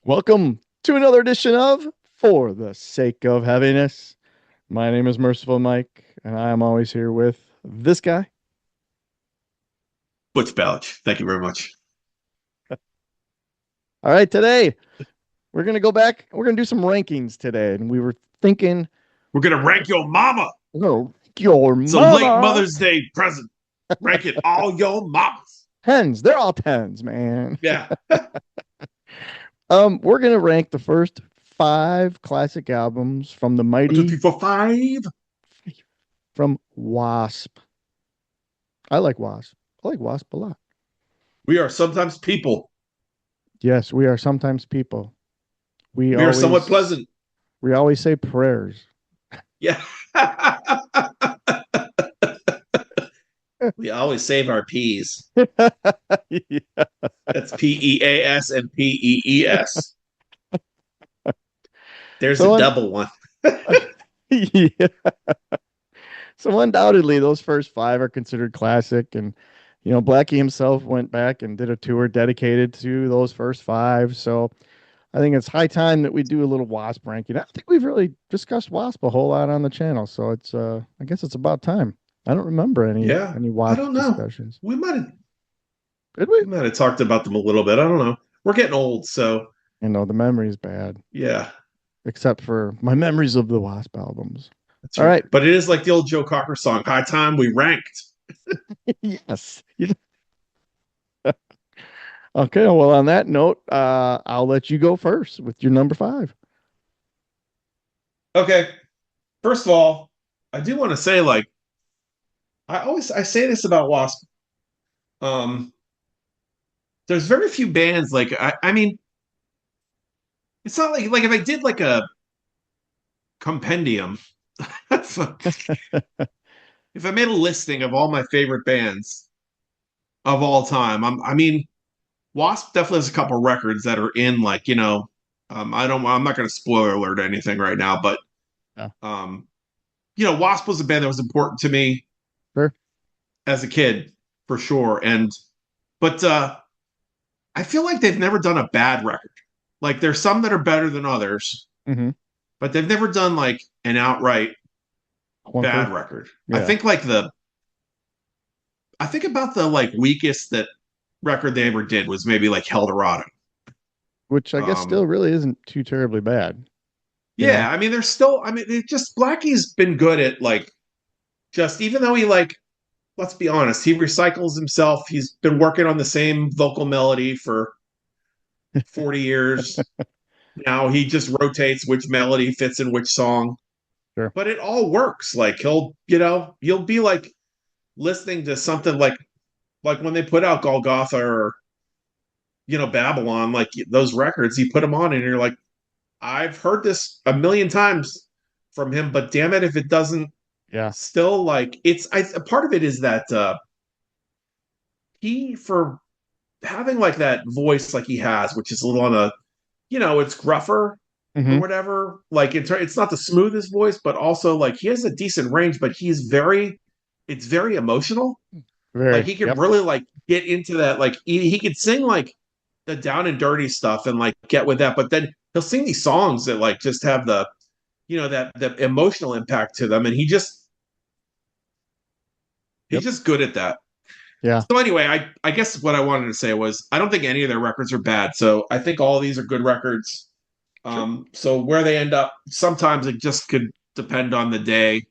Welcome to another edition of For the Sake of Heaviness. My name is Merciful Mike, and I am always here with this guy. Butch Ballich. Thank you very much. All right, today we're going to go back. We're going to do some rankings today, and we were thinking We're going to rank your mama. we're going to rank your It's a late mama. Mother's Day present. Rank it all your mamas. Tens. They're all tens, man. Yeah. We're going to rank the first 5 classic albums from the 1, 2, mighty 3, 4, 5. from W.A.S.P. I like W.A.S.P. I like W.A.S.P. a lot. We are sometimes people. Yes, we are sometimes people. We are somewhat pleasant. We always say prayers. Yeah. We always save our P's. Yeah. That's P-E-A-S and P-E-E-S. There's So a double one. yeah. So undoubtedly, those first 5 are considered classic, and Blackie himself went back and did a tour dedicated to those first 5. So I think it's high time that we do a little W.A.S.P. ranking. I don't think we've really discussed W.A.S.P. a whole lot on the channel, so it's I guess it's about time. I don't remember any Yeah. I W.A.S.P. don't know. discussions. We might have Did we? talked about them a little bit. I don't know. We're getting old, so The memory's bad, yeah. except for my memories of the W.A.S.P. albums. That's All right. right. But it is like the old Joe Cocker song, High Time We Ranked. Yes. Okay. Well, on that note, I'll let you go first with your number 5. Okay. First of all, I do want to say, like, I say this about Wasp. Um, there's very few bands I mean, it's not like if I did like a compendium, if I made a listing of all my favorite bands of all time, I mean, Wasp definitely has a couple records that are in I'm not going to spoiler alert anything right now, but Yeah. um, Wasp was a band that was important to me Sure. as a kid for sure, but I feel like they've never done a bad record. Like there's some that are better than others, Mm-hmm. but they've never done like an outright bad record. Yeah. I think about the like weakest that record they ever did was maybe like Eldorado. Which I guess still really isn't too terribly bad. Yeah, I mean, it just Blackie's been good at like just even though he like let's be honest, he recycles himself. He's been working on the same vocal melody for 40 years. Now he just rotates which melody fits in which song. Sure. But it all works. Like you'll be like listening to something like when they put out Golgotha or Babylon, like those records, you put them on and you're like, I've heard this a million times from him, but damn it, if it doesn't still like a part of it is that he for having like that voice like he has, which is a little on a it's gruffer or whatever. Like it's not the smoothest voice, but also like he has a decent range, but it's very emotional. Like he can really like get into that. Like he could sing like the down and dirty stuff and like get with that, but then he'll sing these songs that like just have the that emotional impact to them, and he's just good at that. Yeah. So anyway, I guess what I wanted to say was I don't think any of their records are bad. So I think all of these are good records. So where they end up, sometimes it just could depend on the day.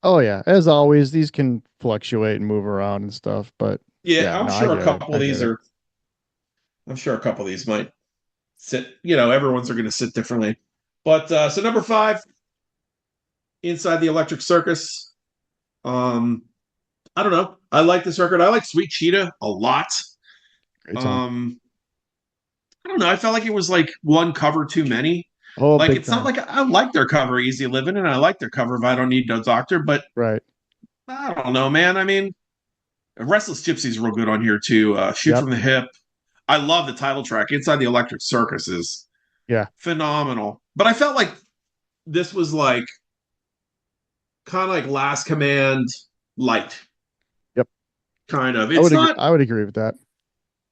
Oh yeah, as always, these can fluctuate and move around and stuff, but I'm sure a couple of these are. I'm sure a couple of these might sit. Everyone's are going to sit differently. But so number 5, Inside the Electric Circus. I don't know. I like this record. I like Sweet Cheetah a lot. I don't know. I felt like it was like one cover too many. Oh, like it's not like I like their cover Easy Living and I like their cover of I Don't Need No Doctor, but right. I don't know, man. I mean, Restless Gypsy's real good on here too. Shoot from the Hip. I love the title track. Inside the Electric Circus is phenomenal. But I felt like this was like kind of like Last Command light. Yep. Kind of. I would agree with that.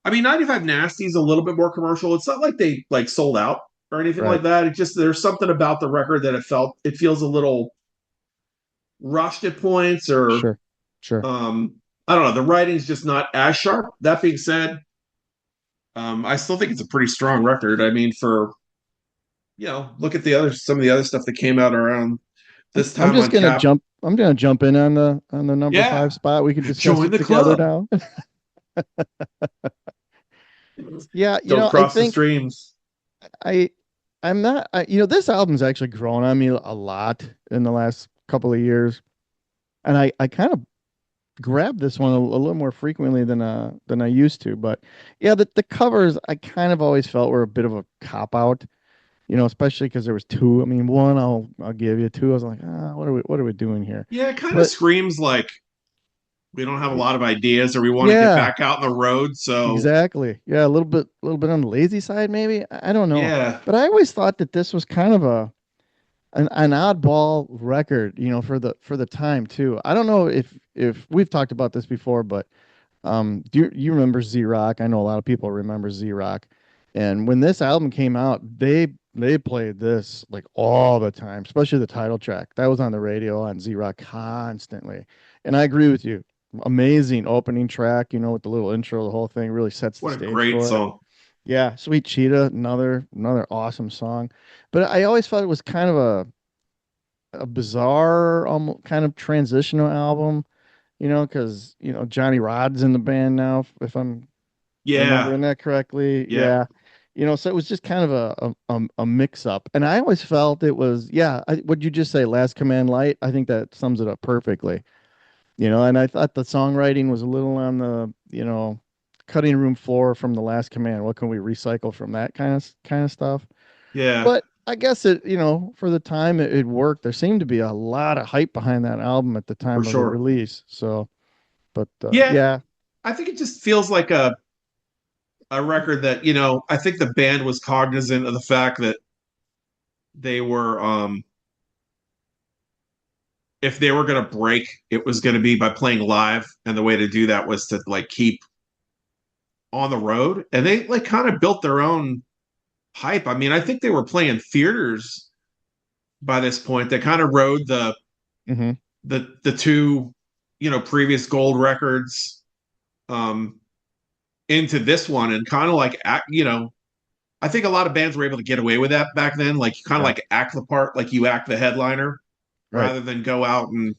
I mean, 95 Nasty is a little bit more commercial. It's not like they like sold out or anything Right. like that. It just there's something about the record that it feels a little rushed at points, or Sure. Sure. um, I don't know. The writing's just not as sharp. That being said, I still think it's a pretty strong record. I mean, for look at the other some of the other stuff that came out around this I'm time just on gonna Cap. jump. I'm gonna jump in on the number Yeah, five spot. We can discuss join it the together club. now. Yeah, Don't I cross the think streams. I I'm not this album's actually grown on me a lot in the last couple of years. And I kind of grabbed this one a little more frequently than I used to. But yeah, the covers I kind of always felt were a bit of a cop out, especially because there was two. I mean, one I'll give you, two. I was like, what are we doing here? Yeah, it kind of But screams like we don't have a lot of ideas, or we want to get yeah, back out on the road. So exactly. Yeah, a little bit on the lazy side, maybe. I don't know. yeah, But I always thought that this was kind of an oddball record, for the time too. I don't know if we've talked about this before, but do you remember Z Rock? I know a lot of people remember Z Rock. And when this album came out, they played this like all the time, especially the title track. That was on the radio on Z Rock constantly. And I agree with you. Amazing opening track, with the little intro, the whole thing really sets the what a stage great for it. song. Yeah, Sweet Cheetah, another awesome song. But I always thought it was kind of a bizarre kind of transitional album, because Johnny Rod's in the band now, if I'm Yeah, remembering that correctly. yeah, Yeah. So it was just kind of a mix up. And I always felt it was, yeah, would you just say Last Command Light? I think that sums it up perfectly. And I thought the songwriting was a little on the, cutting room floor from the Last Command. What can we recycle from that kind of stuff? yeah, But I guess for the time it worked. There seemed to be a lot of hype behind that album at the for time of the sure. release. So, but Yeah, yeah. I think it just feels like a record that I think the band was cognizant of the fact that they were if they were going to break, it was going to be by playing live, and the way to do that was to like keep on the road, and they like kind of built their own hype. I mean, I think they were playing theaters by this point. They kind of rode Hmm. the two previous gold records um into this one, and kind of like act, I think a lot of bands were able to get away with that back then. Like you kind of Yeah. like act the part, like you act the headliner, Right. rather than go out and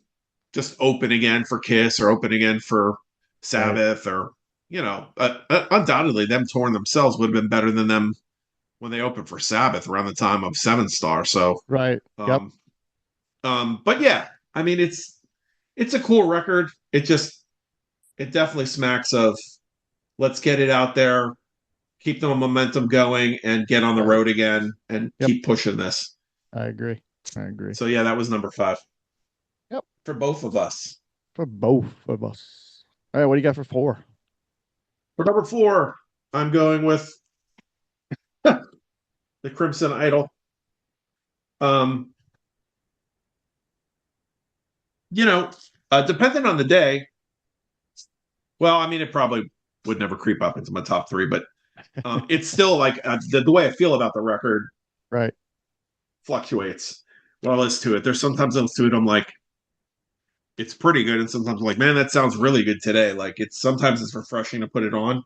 just open again for Kiss or open again for Right. Sabbath, or undoubtedly them touring themselves would have been better than them when they opened for Sabbath around the time of Seven Star. So, Right. Yep. um, but yeah, I mean it's a cool record. It definitely smacks of let's get it out there, keep the momentum going, and get on the Right. road again and Yep. keep pushing this. I agree. I agree. So yeah, that was number five Yep. for both of us. For both of us. All right. What do you got for four? For number four, I'm going with the Crimson Idol. Um, you know, depending on the day, well, I mean, it probably would never creep up into my top three, but it's still like the way I feel about the record Right. fluctuates when I listen to it. There's sometimes I listen to it, I'm like, it's pretty good, and sometimes I'm like, man, that sounds really good today. Like it's refreshing to put it on.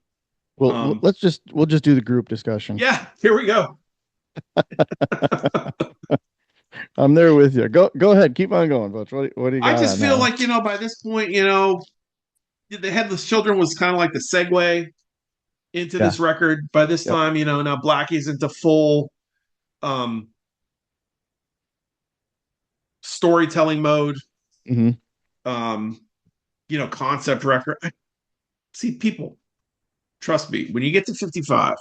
Well, Um, we'll just do the group discussion. yeah, here we go. I'm there with you. Go ahead. Keep on going, Butch. What do you I got just on feel that one? like by this point, the Headless Children was kind of like the segue into Yeah. this record. By this Yep. time, now Blackie's into full um, storytelling mode, Hmm. um, concept record. See, people, trust me, when you get to 55,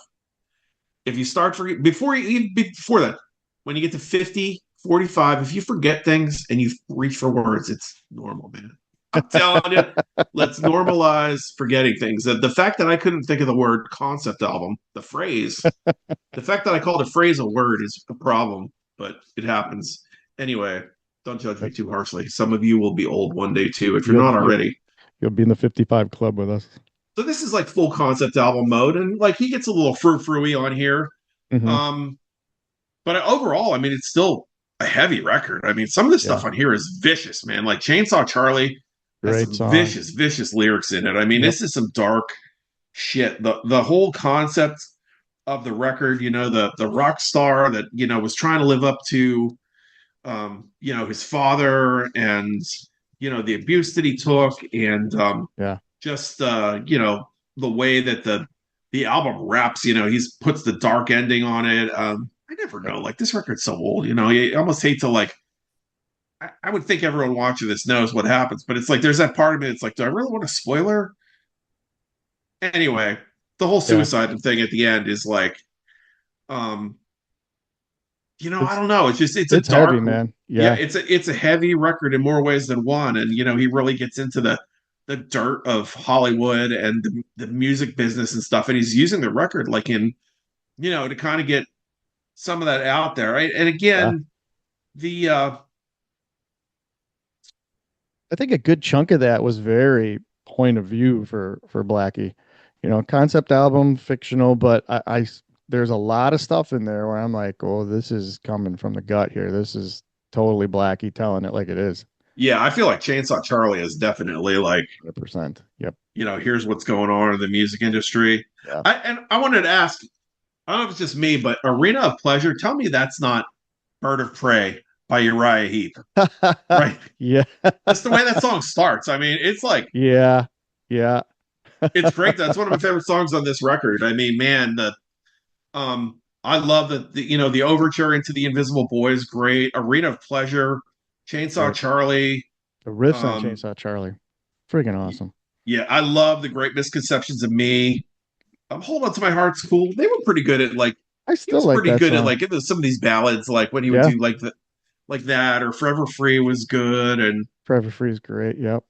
if you start before that, when you get to 50, 45, if you forget things and you reach for words, it's normal, man. I'm telling you, let's normalize forgetting things. The fact that I couldn't think of the word concept album, the fact that I called a phrase a word is a problem, but it happens. Anyway, don't judge me That's too harshly. Some of you will be old one day too, if you're you'll not you'll already. you'll be in the 55 club with us. So this is like full concept album mode, and like he gets a little frou-frou on here. Hmm. Um, but overall, I mean, it's still a heavy record. I mean, some of the Yeah. stuff on here is vicious, man. Like Chainsaw Charlie has Great some song. vicious, vicious lyrics in it. I mean, Yep. this is some dark shit. The whole concept of the record, the rock star that was trying to live up to, his father, and the abuse that he took, and Yeah. just the way that the album wraps. He's puts the dark ending on it. I never Yep. know. Like this record's so old. You almost hate to like. I would think everyone watching this knows what happens, but it's like there's that part of me. It's like, do I really want a spoiler? Anyway, the whole Yeah. suicide thing at the end is like, um, I It's don't know. It's a it's heavy, dark, man. yeah, Yeah. it's a heavy record in more ways than one, and he really gets into the dirt of Hollywood and the music business and stuff, and he's using the record like in to kind of get some of that out there, right? And Yeah. again, the I think a good chunk of that was very point of view for Blackie. Concept album, fictional, but there's a lot of stuff in there where I'm like, oh, this is coming from the gut here. This is totally Blackie telling it like it is. yeah, I feel like Chainsaw Charlie is definitely like 100%. Yep. here's what's going on in the music industry. Yeah. I wanted to ask, I don't know if it's just me, but Arena of Pleasure, tell me that's not Bird of Prey by Uriah Heep, right? Yeah. Just the way that song starts. I mean, it's like Yeah. Yeah. it's great. That's one of my favorite songs on this record. I mean, man, I love the overture into the Invisible Boy is great. Arena of Pleasure, Chainsaw Great. Charlie. The riffs on Um, Chainsaw Charlie. Freaking awesome. yeah, I love the Great Misconceptions of Me. Hold On to My Heart's cool. They were pretty good at like I he still was like pretty that good at song. like some of these ballads, like when he would Yeah. do like that, or Forever Free was good, and Forever Free is great. Yep.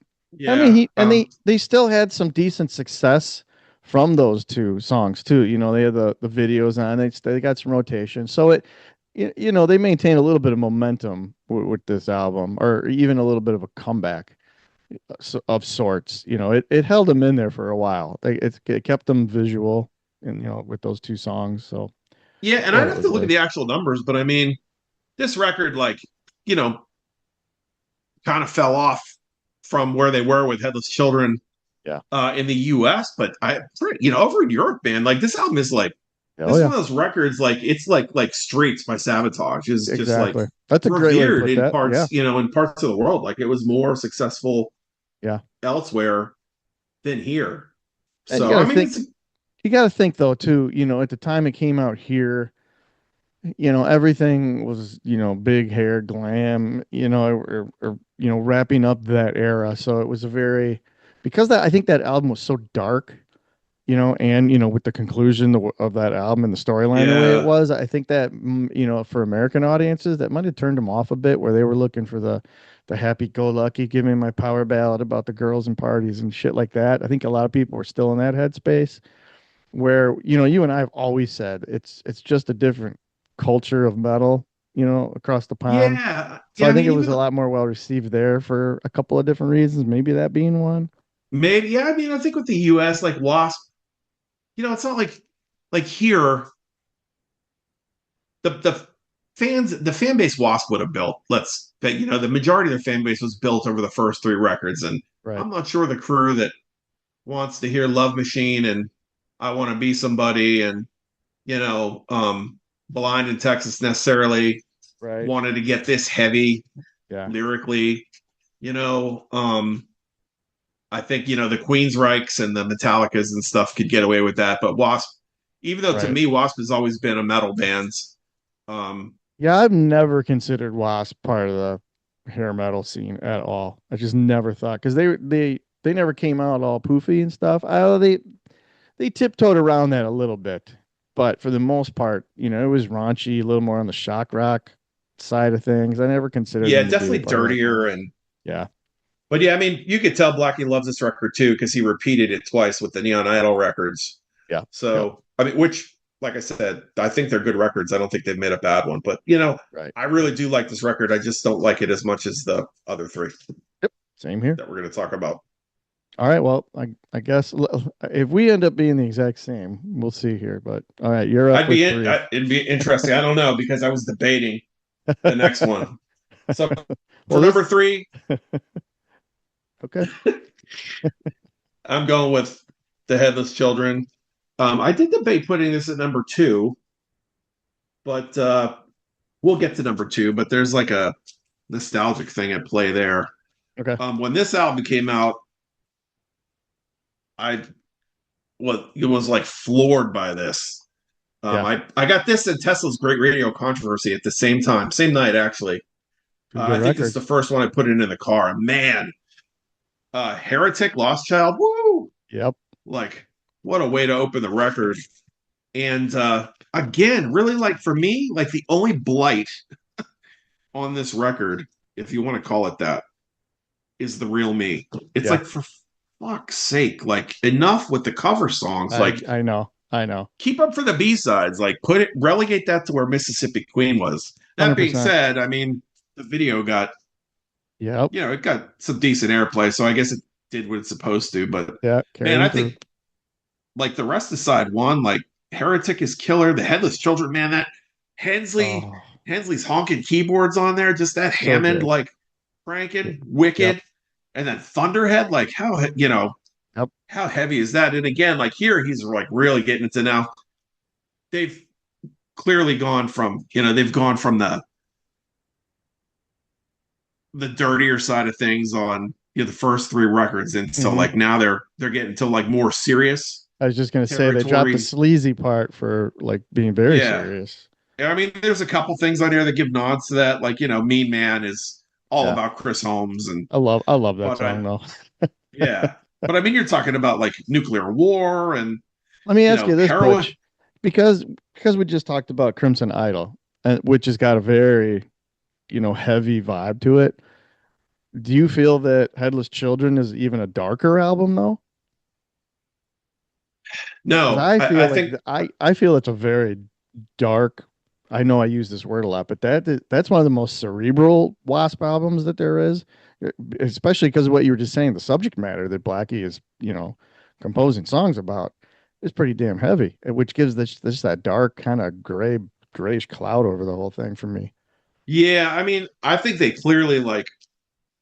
I mean, yeah, they still had some decent success from those two songs too. They had the videos on. They got some rotation. So they maintained a little bit of momentum with this album, or even a little bit of a comeback of sorts. It held them in there for a while. It kept them visual, and with those two songs. So yeah. I And thought I'd it have to was look at like, the actual numbers, but I mean, this record, like, you know, kind of fell off from where they were with Headless Children yeah, in the U.S. But over in Europe, man, like this album is like oh this is yeah, one of those records, like it's like Streets by Sabotage is just like exactly. That's a great way to revered put in that. Yeah, parts, in parts of the world. Like it was more successful yeah. elsewhere than here. And So I mean, it's you got to think though too. At the time it came out here, everything was, big hair, glam, or wrapping up that era. So it was a very, because I think that album was so dark, and with the conclusion of that album and the storyline the way it yeah, was, I think that for American audiences that might have turned them off a bit, where they were looking for the happy-go-lucky, give me my power ballad about the girls and parties and shit like that. I think a lot of people were still in that headspace, where you and I have always said it's just a different culture of metal, across the pond. yeah, So yeah. I I think mean, it was even a lot more well received there for a couple of different reasons, maybe that being one. maybe, yeah. I mean, I think with the U.S. like Wasp, it's not like here the fan base Wasp would have built. Let's that the majority of their fan base was built over the first three records, and Right. I'm not sure the crew that wants to hear Love Machine and I Want to Be Somebody and you know um Blind in Texas necessarily Right. wanted to get this heavy Yeah. lyrically. You know, I think the Queensryches and the Metallicas and stuff could get away with that, but Wasp, even though to Right. me Wasp has always been a metal band, um, Yeah, I've never considered Wasp part of the hair metal scene at all. I just never thought, because they never came out all poofy and stuff. They tiptoed around that a little bit, but for the most part, it was raunchy, a little more on the shock rock side of things. I never considered yeah, them to be definitely part of that dirtier genre. and Yeah. but yeah, I mean, you could tell Blackie loves this record too because he repeated it twice with the Neon Idol records. Yeah. Yep. So, I mean, which, like I said, I think they're good records. I don't think they've made a bad one, but Right. I really do like this record. I just don't like it as much as the other three Yep. Same here. that we're going to talk about. All right. Well, I guess if we end up being the exact same, we'll see here. But all right, you're up with three. It'd be interesting. I don't know because I was debating the next one. So for Well, number this three, okay. I'm going with the Headless Children. I did debate putting this at number two, but we'll get to number two. But there's like a nostalgic thing at play there. Okay. When this album came out, I it was like floored by this. Yeah. I got this and Tesla's Great Radio Controversy at the same time, same night actually. Two good I think this is the records. first one I put in the car. Man, Heretic, Lost Child, woo! Yep. Like, what a way to open the record. And again, really like for me, like the only blight on this record, if you want to call it that, is the real me. It's Yeah. like for fuck's sake, like enough with the cover songs. Like I know. I know. keep up for the B sides. Like put it, relegate that to where Mississippi Queen was. That being 100%. said, I mean the video got, Yep. it got some decent airplay, so I guess it did what it's supposed to. But Yeah. man, I Carrying through. think like the rest of side one, like Heretic is killer. The Headless Children, man, that Hensley Oh, Hensley's honking keyboards on there, just that so Hammond good. like Y- cranking, Yep. wicked, and then Thunderhead, like Yep. how heavy is that? And again, like here, he's like really getting into now. They've clearly gone from they've gone from the dirtier side of things on the first three records, and so Hmm. like now they're getting to like more serious I was just gonna say they dropped the territories. sleazy part for like being very Yeah, serious. I mean, there's a couple things on here that give nods to that, like Mean Man is all Yeah. about Chris Holmes, and I love that but song though. yeah, but I mean, you're talking about like nuclear war and Let me ask you this, heroin. Butch, because we just talked about Crimson Idol, which has got a very heavy vibe to it. Do you feel that Headless Children is even a darker album though? Because No, I I feel like think I feel it's a very dark. I know I use this word a lot, but that's one of the most cerebral W.A.S.P albums that there is, especially because of what you were just saying. The subject matter that Blackie is composing songs about is pretty damn heavy, which gives this that dark kind of grayish cloud over the whole thing for me. yeah, I mean, I think they clearly like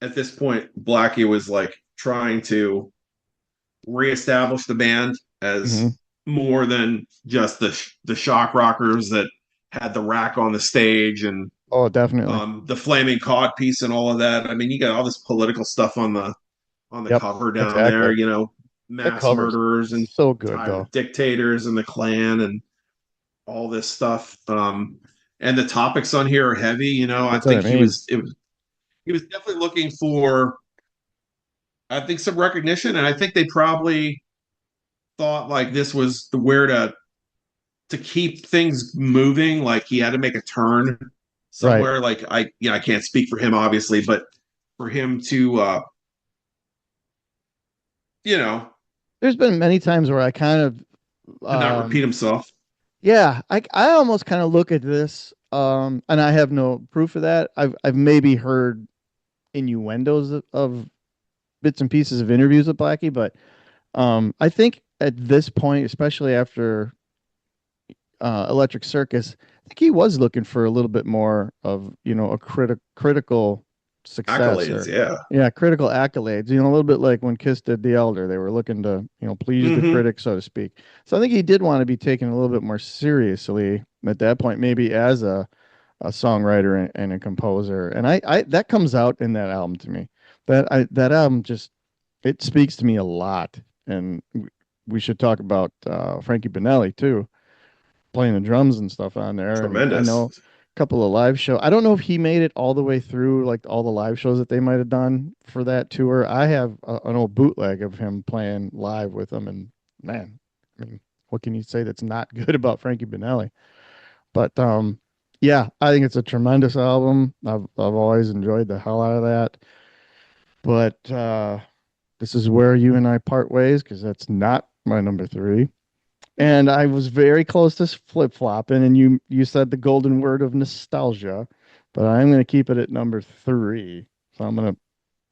at this point, Blackie was like trying to reestablish the band Hmm. as more than just the shock rockers that had the rack on the stage and Oh, definitely. the flaming cod piece and all of that. I mean, you got all this political stuff on the Yep, cover down there. exactly. That Mass covers murderers and so good though. tyrant dictators and the Klan and all this stuff. And the topics on here are heavy. I That's what I think mean. he was definitely looking for I think some recognition, and I think they probably thought like this was the where to keep things moving. Like he had to make a turn Right. somewhere. Like I can't speak for him obviously, but for him to you know There's been many times where I kind of to not repeat himself. yeah, I almost kind of look at this, and I have no proof of that. I've maybe heard innuendos of bits and pieces of interviews with Blackie, but I think at this point, especially after Electric Circus, I think he was looking for a little bit more of a critical success Accolades, or yeah. yeah, critical accolades. A little bit like when Kiss did The Elder, they were looking to please the Mm-hmm. critics, so to speak. So I think he did want to be taken a little bit more seriously at that point, maybe as a songwriter and a composer. And I that comes out in that album to me. That album just it speaks to me a lot. And we should talk about Frankie Banelli too, playing the drums and stuff on there. And I know Tremendous. a couple of live show. I don't know if he made it all the way through, like all the live shows that they might have done for that tour. I have an old bootleg of him playing live with them, and man, I mean, what can you say that's not good about Frankie Banelli? But yeah, I think it's a tremendous album. I've always enjoyed the hell out of that. But this is where you and I part ways because that's not my number three. And I was very close to flip flopping, and you said the golden word of nostalgia, but I'm going to keep it at number three. So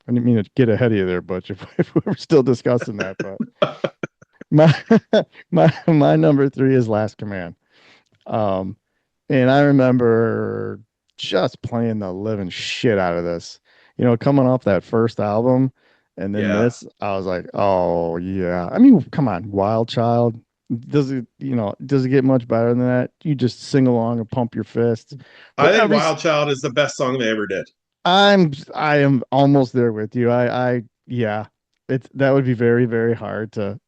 I didn't mean to get ahead of you there, Butch, if we're still discussing that, but my my number three is Last Command. Um, and I remember just playing the living shit out of this. Coming off that first album and then Yeah. this, I was like, oh yeah. I mean, come on, Wild Child. Does it get much better than that? You just sing along and pump your fists. I But think Wild Child is the best song they ever did. I am almost there with you. Yeah. That would be very, very hard to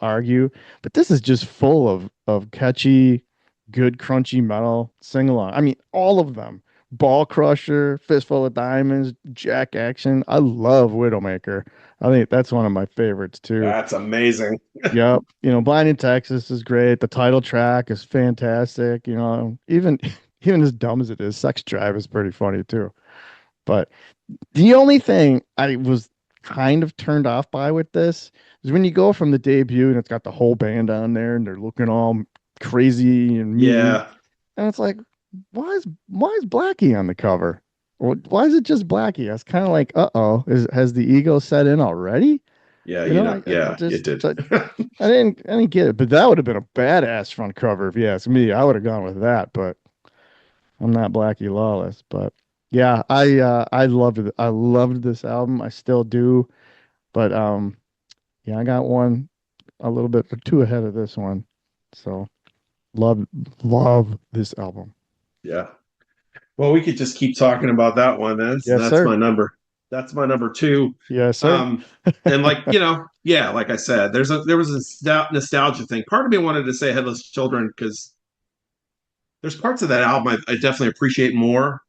argue, but this is just full of catchy, good crunchy metal sing along. I mean, all of them. Ball Crusher, Fistful of Diamonds, Jack Action. I love Widowmaker. I think that's one of my favorites too. That's amazing. Yep. Blind in Texas is great. The title track is fantastic. Even even as dumb as it is, Sex Drive is pretty funny too. But the only thing I was kind of turned off by with this is when you go from the debut and it's got the whole band on there and they're looking all crazy and mean, Yeah. and it's like, why is Blackie on the cover? Why is it just Blackie? I was kind of like, uh-oh, has the ego set in already? Yeah, I yeah, it just did. I didn't get it, but that would have been a badass front cover if you ask me. I would have gone with that, but I'm not Blackie Lawless, but yeah, I loved it. I loved this album. I still do. But yeah, I got one a little bit or two ahead of this one. So love love this album. Yeah. Well, we could just keep talking about that one. Yes, sir. That's my number two. Yes, sir. Um, and like, yeah, like I said, there was a nostalgia thing. Part of me wanted to say Headless Children because there's parts of that album I definitely appreciate more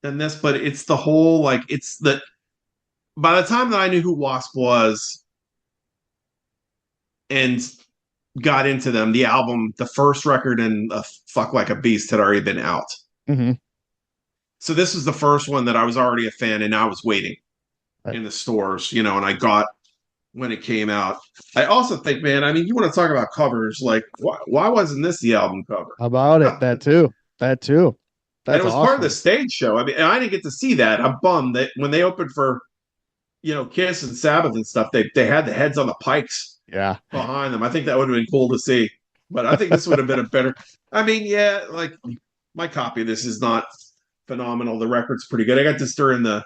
than this, but it's the whole like it's the by the time that I knew who Wasp was and got into them, the album, the first record and Fuck Like a Beast had already been out. Hmm. So this was the first one that I was already a fan and I was waiting Right. in the stores, and I got when it came out. I also think, man, I mean, you want to talk about covers, like why wasn't this the album cover? How about it? That too. That too. And it That's was part of the awesome. stage show. I mean, I didn't get to see that. I'm bummed that when they opened for, Kiss and Sabbath and stuff, they had the heads on the pikes Yeah. behind them. I think that would have been cool to see. But I think this would have been a better. I mean, yeah, like my copy of this is not phenomenal. The record's pretty good. I got this during the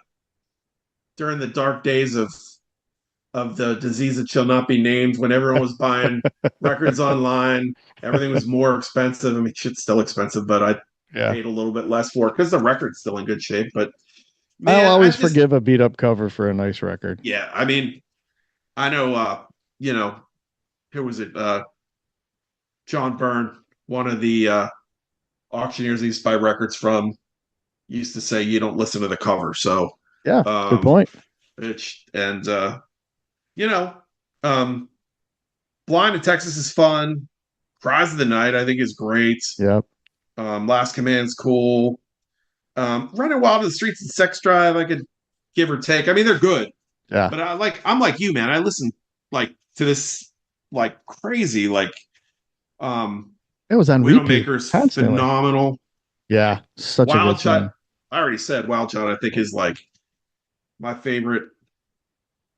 dark days of the disease that shall not be named, when everyone was buying records online, everything was more expensive. I mean, shit's still expensive, but I Yeah. paid a little bit less for it because the record's still in good shape. But I'll man, always forgive a beat up cover for a nice record. yeah, I mean, I know, you know, who was it? John Byrne, one of the auctioneers he used to buy records from, used to say, you don't listen to the cover. So, Yeah. Good um, point. and, you know, um, Blind in Texas is fun. Cries of the Night, I think, is great. Yep. Last Command's cool. Running Wild in the Streets and Sex Drive, I could give or take. I mean, they're good, Yeah. but I'm like you, man. I listen like to this like crazy. Like It was on repeat Widowmaker's constantly. phenomenal. Yeah. Such a Wild good Child, song. I already said Wild Child. I think is like my favorite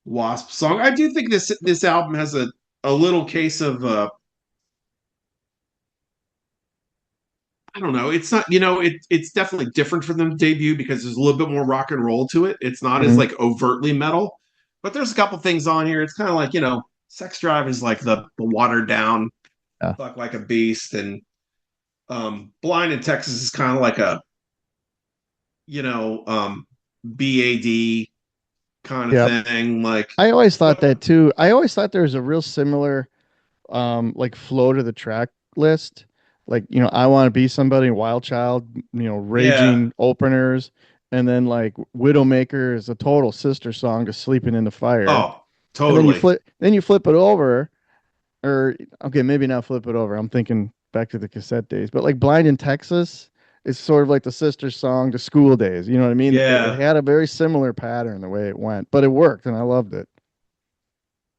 Wasp song. I do think this album has a little case of I don't know. It's not, it's definitely different from the debut because there's a little bit more rock and roll to it. It's not as Hmm. like overtly metal, but there's a couple things on here. It's kind of like, Sex Drive is like the watered down Yeah. Fuck Like a Beast, and Blind in Texas is kind of like a, you know, um BAD kind of Yep. thing. Like, I always thought but that too. I always thought there was a real similar like flow to the track list. Like, I want to be somebody, Wild Child, yeah. raging openers, and then like Widowmaker is a total sister song to Sleeping in the Fire. Oh, And then you totally. flip it over, or okay, maybe not flip it over. I'm thinking back to the cassette days, but like Blind in Texas is sort of like the sister song to School Days. You know what I mean? It Yeah. had a very similar pattern the way it went, but it worked and I loved it.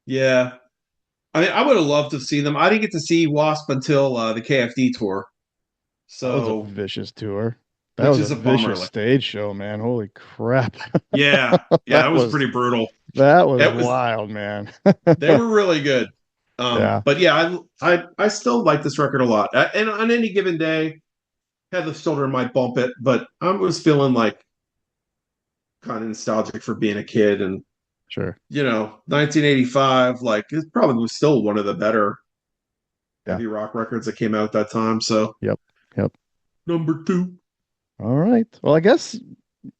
Yeah. I mean, I would have loved to see them. I didn't get to see Wasp until the KFD tour. That was a So vicious tour. That which was a is a bummer. vicious Like, stage show, man. Holy crap. yeah, That it was was pretty brutal. that was It was wild, man. they were really good. Yeah, But yeah, I still like this record a lot. And on any given day, Headless Children might bump it, but I was feeling like kind of nostalgic for being a kid, and sure. 1985, like it probably was still one of the better Yeah. heavy rock records that came out at that time. So Yep. Yep. number two. All right. Well, I guess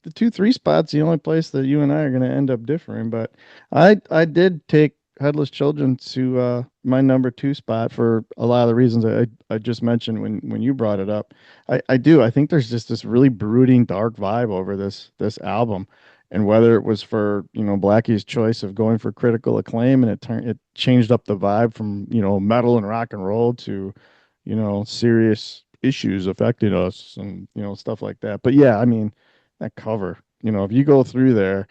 the 2, 3 spots the only place that you and I are going to end up differing. But I did take Headless Children to my number 2 spot for a lot of the reasons I just mentioned when you brought it up. I do. I think there's just this really brooding, dark vibe over this album. And whether it was for, Blackie's choice of going for critical acclaim and it changed up the vibe from, metal and rock and roll to, serious issues affecting us and, stuff like that. But yeah, I mean, that cover, if you go through there,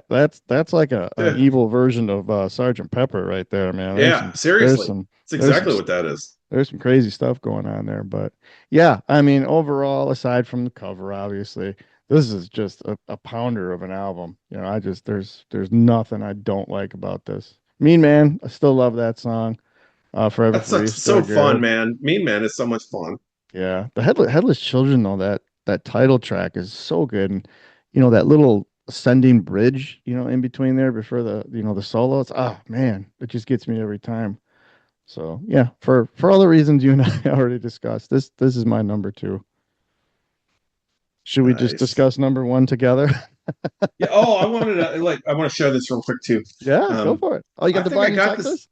that's like an evil version of Sergeant Pepper right there, man. There's Yeah, some there's seriously. some It's there's some exactly what that is. there's some crazy stuff going on there. But yeah, I mean, overall, aside from the cover, obviously, this is just a pounder of an album. I just there's nothing I don't like about this. Mean Man, I still love that song. Forever That's Free, such still so fun, good. man. Mean Man is so much fun. Yeah, the Headless Children though, that title track is so good, and that little ascending bridge, in between there before the solo. It's man, it just gets me every time. So yeah, for all the reasons you and I already discussed, this is my number 2. Should we just Nice. discuss number 1 together? Yeah. Oh, I want to show this real quick too. Yeah, go Um, for it. Oh, you I got the think I Blackie got this. Cyclist?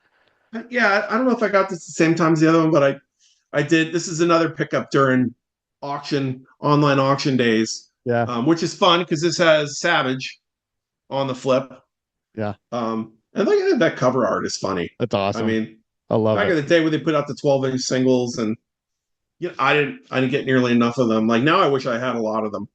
Yeah, I don't know if I got this the same time as the other one, but I did. This is another pickup during online auction days, Yeah, which is fun because this has Savage on the flip. yeah, And look at that cover art is funny. that's I awesome. mean, I love back it. in the day when they put out the 12-inch singles, and I didn't get nearly enough of them. Like now, I wish I had a lot of them.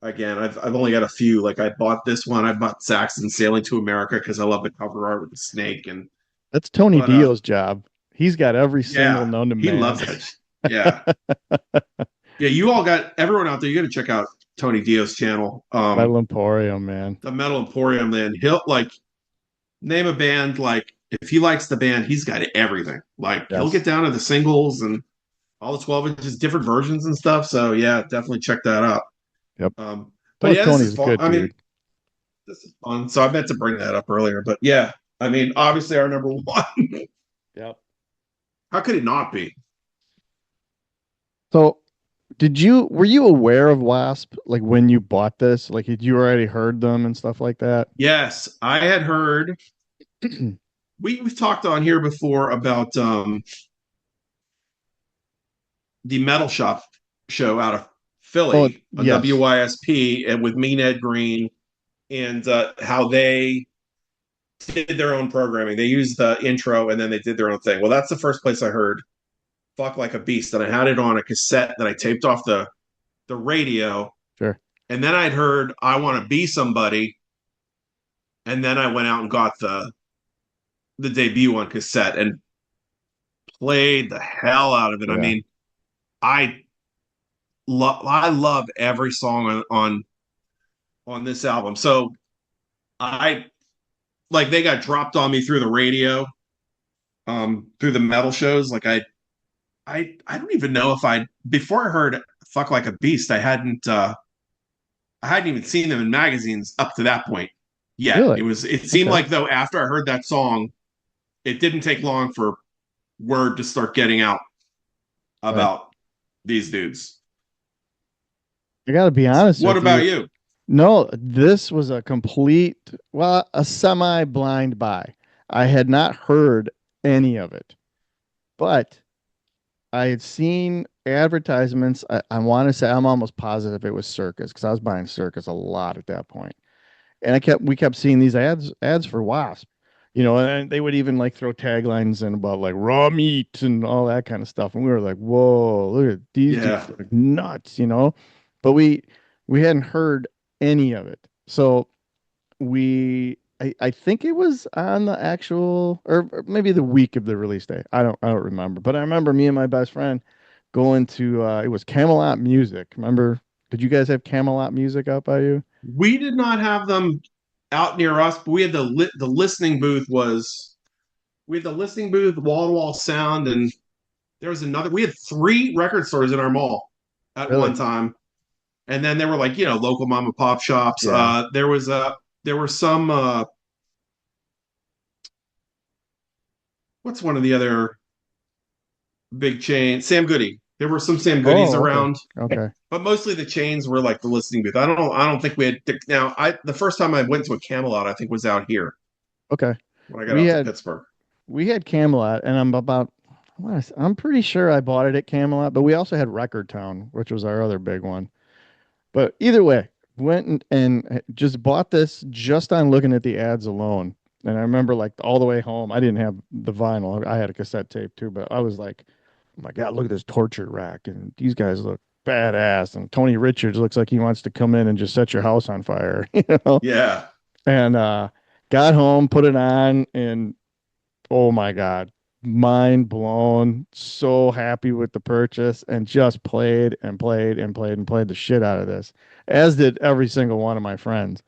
Again, I've only got a few. Like I bought this one. I bought Saxon Sailing to America because I love the cover art with the snake. And That's Tony but Dio's job. He's got every single yeah, known to he man. loves that. Yeah, yeah. You all got everyone out there. You got to check out Tony Dio's channel. Metal Emporium, man. The Metal Emporium. Then he'll like name a band. Like if he likes the band, he's got everything. Like he'll Yes. get down to the singles and all the 12 inches, different versions and stuff. So yeah, definitely check that out. Yep. But Plus, yeah, this is Tony's a fun. good I mean, dude. this is fun. So I meant to bring that up earlier, but yeah, I mean, obviously our number one. Yep. How could it not be? So, were you aware of WASP like when you bought this? Like, had you already heard them and stuff like that? Yes, I had heard. We've talked on here before about the Metal Shop show out of Oh, Philly on yes. WASP and with Mean Ed Green and how they did their own programming. They used the intro and then they did their own thing. Well, that's the first place I heard "Fuck Like a Beast," and I had it on a cassette that I taped off the radio. Sure. And then I'd heard "I Want to Be Somebody," and then I went out and got the debut on cassette and played the hell out of it. I Yeah. mean, I I love every song on this album. So I like they got dropped on me through the radio, through the metal shows. Like I don't even know if I before I heard "Fuck Like a Beast," I hadn't even seen them in magazines up to that point yet. Really? It seemed Okay. like though after I heard that song, it didn't take long for word to start getting out Right. about these dudes. I got to be honest What with about you. you? No, this was a complete, well, a semi-blind buy. I had not heard any of it, but I had seen advertisements. I want to say I'm almost positive it was Circus because I was buying Circus a lot at that point. And we kept seeing these ads for Wasp, and they would even like throw taglines in about like raw meat and all that kind of stuff. And we were like, whoa, look at these Yeah. dudes are nuts. But we hadn't heard any of it. So I think it was on the actual or maybe the week of the release day. I don't remember. But I remember me and my best friend going to it was Camelot Music. Remember Did you guys have Camelot music out by you? We did not have them out near us, but we had the listening booth was we had the listening booth, wall to wall sound, and there was another. We had three record stores in our mall at Really? one time, and then there were like local mom and pop shops. Yeah. There were some. What's one of the other big chains? Sam Goody. There were some Sam Goodies Oh, okay. around, Okay. but mostly the chains were like the listening booth. I don't think we had. Now, I the first time I went to a Camelot, I think was out here Okay. when I got We out to had Pittsburgh. we had Camelot, and I'm pretty sure I bought it at Camelot, but we also had Record Town, which was our other big one. But either way, went and just bought this just on looking at the ads alone. And I remember like all the way home, I didn't have the vinyl. I had a cassette tape too, but I was like, oh my God, look at this torture rack. And these guys look badass. And Tony Richards looks like he wants to come in and just set your house on fire, you know? Yeah, And got home, put it on, and oh my God, mind blown. So happy with the purchase and just played and played and played and played the shit out of this, as did every single one of my friends.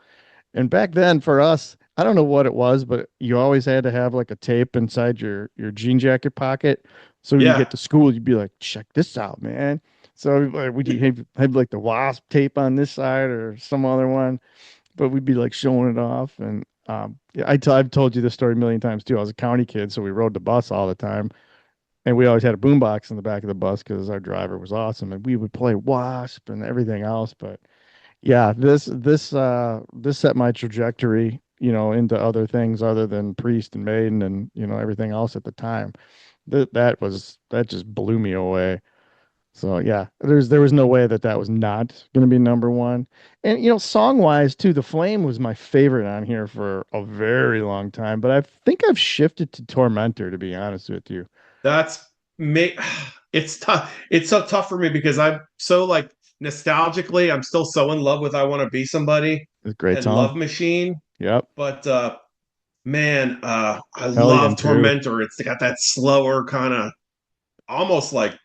And back then for us, I don't know what it was, but you always had to have like a tape inside your jean jacket pocket. So when you get yeah. to school, you'd be like, check this out, man. So would you have like the WASP tape on this side or some other one? But we'd be like showing it off. And yeah, I've told you this story a million times too. I was a county kid, so we rode the bus all the time. And we always had a boombox in the back of the bus because our driver was awesome. And we would play WASP and everything else. But yeah, this set my trajectory, into other things other than Priest and Maiden and, everything else at the time. That just blew me away. So yeah, there was no way that that was not going to be number one. And song wise too, The Flame was my favorite on here for a very long time, but I think I've shifted to Tormentor to be honest with you. That's me. It's tough. It's so tough for me because I'm so like nostalgically, I'm still so in love with "I Want to Be Somebody" It's a great and song. "Love Machine." Yep. But man, I Hellion love too. Tormentor. It's got that slower kind of, almost like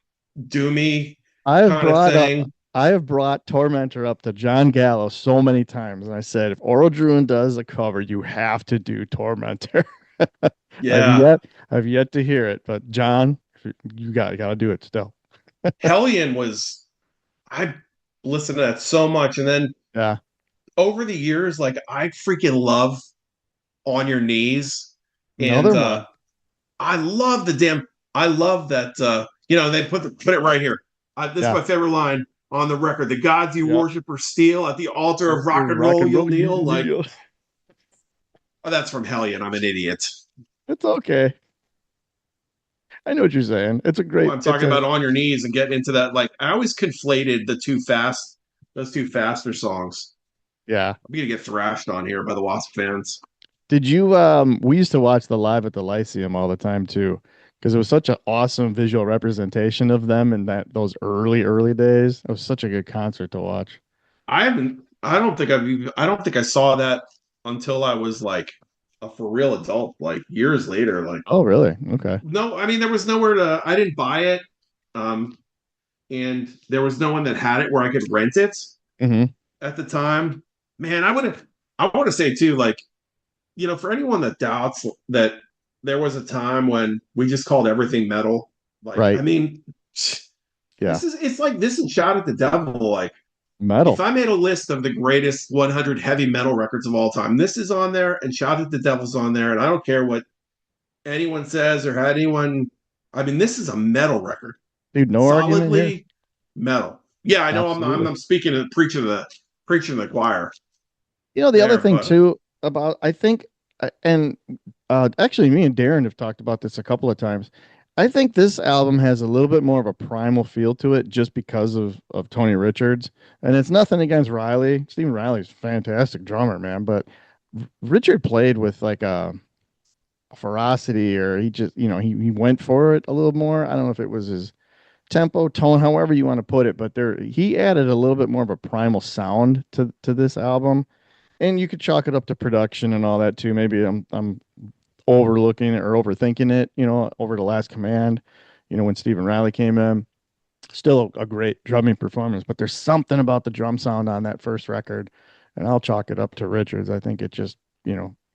doomy I have kind of brought up thing. I have brought Tormentor up to John Gallo so many times, and I said, if Oral Druin does a cover, you have to do Tormentor. I've Yeah, yet I've yet to hear it, but John, you gotta do it still. Hellion was. I listened to that so much, and then Yeah, over the years, like I freaking love "On Your Knees," and another one. I love the damn. I love that. They put it right here. This is Yeah, my favorite line on the record: "The gods you yep. worship are steel. At the altar of rock Alter and rock roll, and you'll roll, you kneel." Like, kneel. oh, that's from Hellion. I'm an idiot. It's okay. I know what you're saying. It's a Well, great. I'm It's talking a about "On Your Knees" and getting into that. Like, I always conflated those two faster songs. yeah. I'm gonna get thrashed on here by the Wasp fans. Did you we used to watch the live at the Lyceum all the time too, because it was such an awesome visual representation of them in those early days. It was such a good concert to watch. I haven't. I don't think I've. I don't think I saw that until I was like a for real adult, like years later. Like, Oh, really? Okay. no, I mean there was nowhere to. I didn't buy it, um, and there was no one that had it where I could rent it Hmm. at the time. Man, I would have. I want to say too, like for anyone that doubts that there was a time when we just called everything metal. Like, I Right. mean, Yeah. it's like this and Shout at the Devil. Like, if Metal. I made a list of the greatest 100 heavy metal records of all time, this is on there, and Shout at the Devil's on there, and I don't care what anyone says or how anyone. I mean, this is a metal record, Dude, no argument here. solidly metal. Yeah, I know. Absolutely. I'm speaking to preaching to the choir The other there, thing but too about I think and actually me and Darren have talked about this a couple of times. I think this album has a little bit more of a primal feel to it just because of Tony Richards. And it's nothing against Riley. Stephen Riley's a fantastic drummer, man, but Richard played with like a ferocity or he just, he went for it a little more. I don't know if it was his tempo, tone, however you want to put it, but he added a little bit more of a primal sound to this album, and you could chalk it up to production and all that too. Maybe I'm overlooking it or overthinking it, over the Last Command, when Stephen Riley came in. Still a great drumming performance, but there's something about the drum sound on that first record, and I'll chalk it up to Richards. I think it just,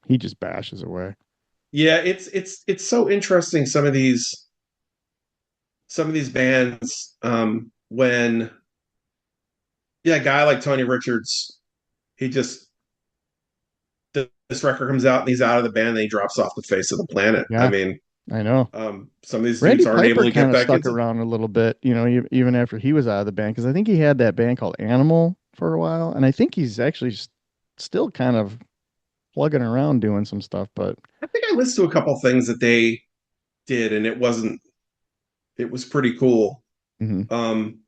he just bashes away. Yeah, it's so interesting some of these bands when yeah, a guy like Tony Richards, he just this record comes out and he's out of the band and he drops off the face of the planet. I Yeah, mean, I know. some of these dudes Randy aren't able Piper to kind get of back stuck into. around a little bit, even after he was out of the band, because I think he had that band called Animal for a while, and I think he's actually still kind of plugging around doing some stuff. But I think I listened to a couple things that they did, and it was pretty cool. mhm. Um,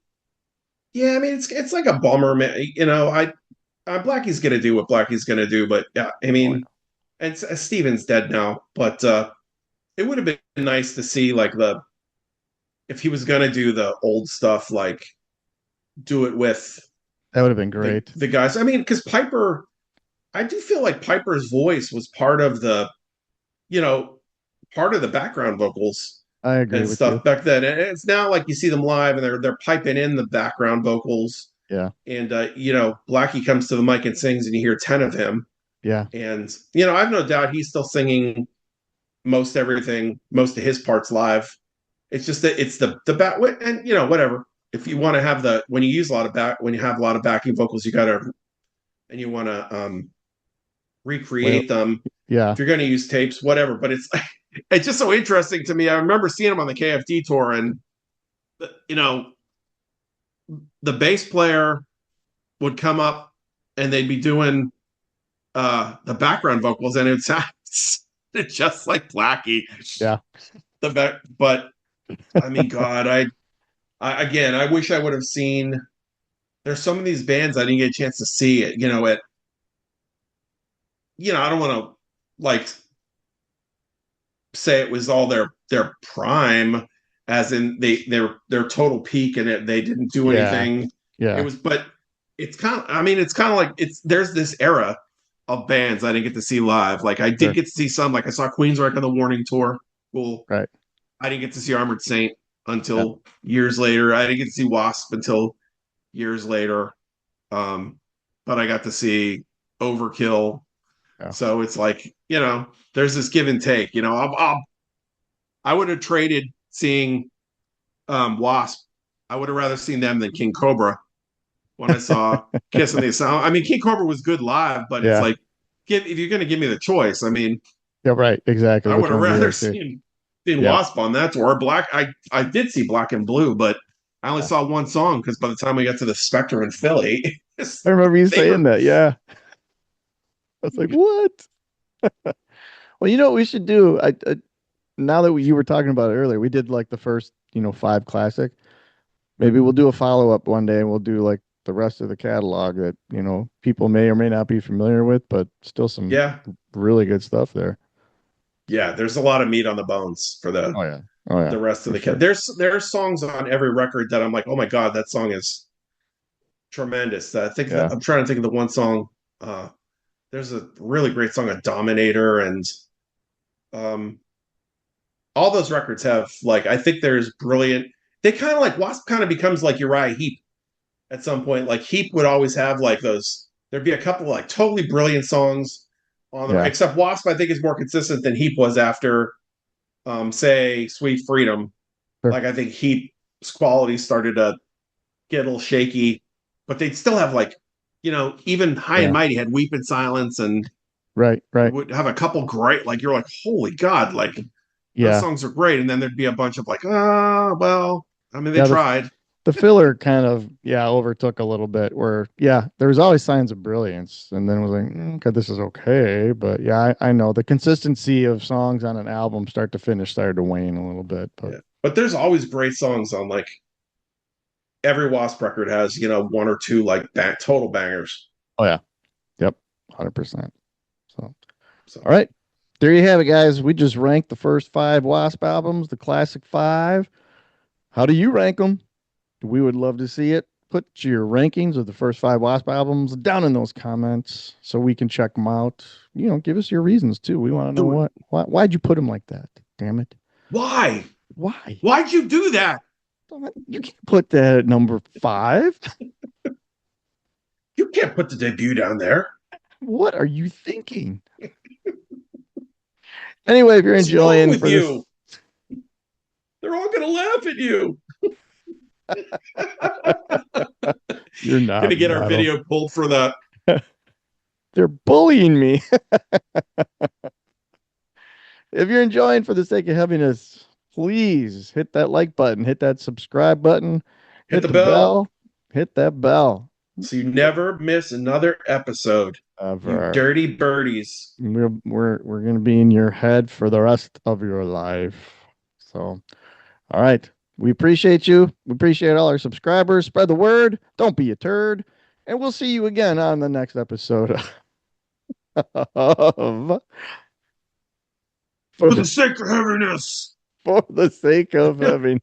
yeah, I mean, it's like a bummer, man. Blackie's gonna do what Blackie's gonna do, but yeah, I Oh mean, yeah, and Steven's dead now, but it would have been nice to see like the if he was gonna do the old stuff, like do it with that would have been great. the guys. I mean, because Piper, I do feel like Piper's voice was part of you know, part of the background vocals I agree and with you. stuff back then. And it's now like you see them live and they're piping in the background vocals. Yeah, And Blackie comes to the mic and sings, and you hear 10 of him. yeah, And I've no doubt he's still singing most everything, most of his parts live. It's just that it's the back and whatever. If you want to have the when you use a lot of back when you have a lot of backing vocals, you gotta and you want to well, recreate them. yeah, If you're going to use tapes, whatever. But it's just so interesting to me. I remember seeing him on the KFD tour, and you know, the bass player would come up and they'd be doing the background vocals, and it sounds just like Blackie. yeah. But I mean, God, I again, I wish I would have seen. There's some of these bands I didn't get a chance to see it. I don't want to like say it was all their prime, as in their total peak, and they didn't do Yeah, anything. It yeah, was, but it's kind of. I mean, it's kind of like there's this era of bands I didn't get to see live. Like I did sure, get to see some. Like I saw Queensryche on the Warning tour. Cool. right. I didn't get to see Armored Saint Yeah, until years later. I didn't get to see W.A.S.P until years later. Um, but I got to see Overkill. yeah. So it's like there's this give and take. I would have traded seeing W.A.S.P. I would have rather seen them than King Cobra when I saw Kiss and the Sound. I mean, King Cobra was good live, but it's Yeah, like, if you're going to give me the choice, I mean, yeah, right. Exactly. I Which would have one do you rather rather see? seen Yeah, W.A.S.P on that tour. I did see Black and Blue, but I only yeah. saw one song because by the time we got to the Spectrum in Philly, I remember you they saying were, that. Yeah, I was like, what? Well, you know what we should do? Now that you were talking about it earlier, we did like the first, five classic. Maybe we'll do a follow up one day and we'll do like the rest of the catalog that, people may or may not be familiar with, but still some yeah, really good stuff there. yeah. There's a lot of meat on the bones for Oh yeah. Oh yeah, the rest of for the cat. sure. There's songs on every record that I'm like, oh my god, that song is tremendous. I think that Yeah. I'm trying to think of the one song. Uh, there's a really great song, a Dominator, and um, all those records have like I think there's brilliant. They kind of like W.A.S.P kind of becomes like Uriah Heep at some point. Like Heep would always have like those. There'd be a couple like totally brilliant songs on the Yeah. except W.A.S.P I think is more consistent than Heep was after say Sweet Freedom. Sure. Like I think Heap's quality started to get a little shaky, but they'd still have like, even High and Yeah. Mighty had Weep in Silence and Right. Right. would have a couple great, like you're like, holy God, like those Yeah. songs are great. And then there'd be a bunch of like, well, I mean, they Yeah. The tried. the filler kind of overtook a little bit where there was always signs of brilliance and then it was like okay, this is okay, but yeah, I know the consistency of songs on an album start to finish started to wane a little bit, but Yeah. But there's always great songs on like every Wasp record has, one or two like total bangers. oh yeah, yep, 100%. So So all right, there you have it, guys. We just ranked the first five Wasp albums, the classic five. How do you rank them? We would love to see it. Put your rankings of the first five Wasp albums down in those comments so we can check them out. Give us your reasons too. We want to know do it. why'd you put them like that? Damn it. Why? Why? Why'd you do that? You can't put that at number five. You can't put the debut down there. What are you thinking? Anyway, if you're What's wrong enjoying with for this, you? They're all going to laugh at you. you're Going to not get our metal. video pulled for that. They're bullying me. If you're enjoying for the sake of heaviness, please hit that like button, hit that subscribe button, Hit hit the the bell bell, hit that bell. so you never miss another episode. You Ever. dirty birdies. We're gonna be in your head for the rest of your life. So, all right. We appreciate you. We appreciate all our subscribers. Spread the word. Don't be a turd. And we'll see you again on the next episode of for For the the sake of heaviness. for the sake of having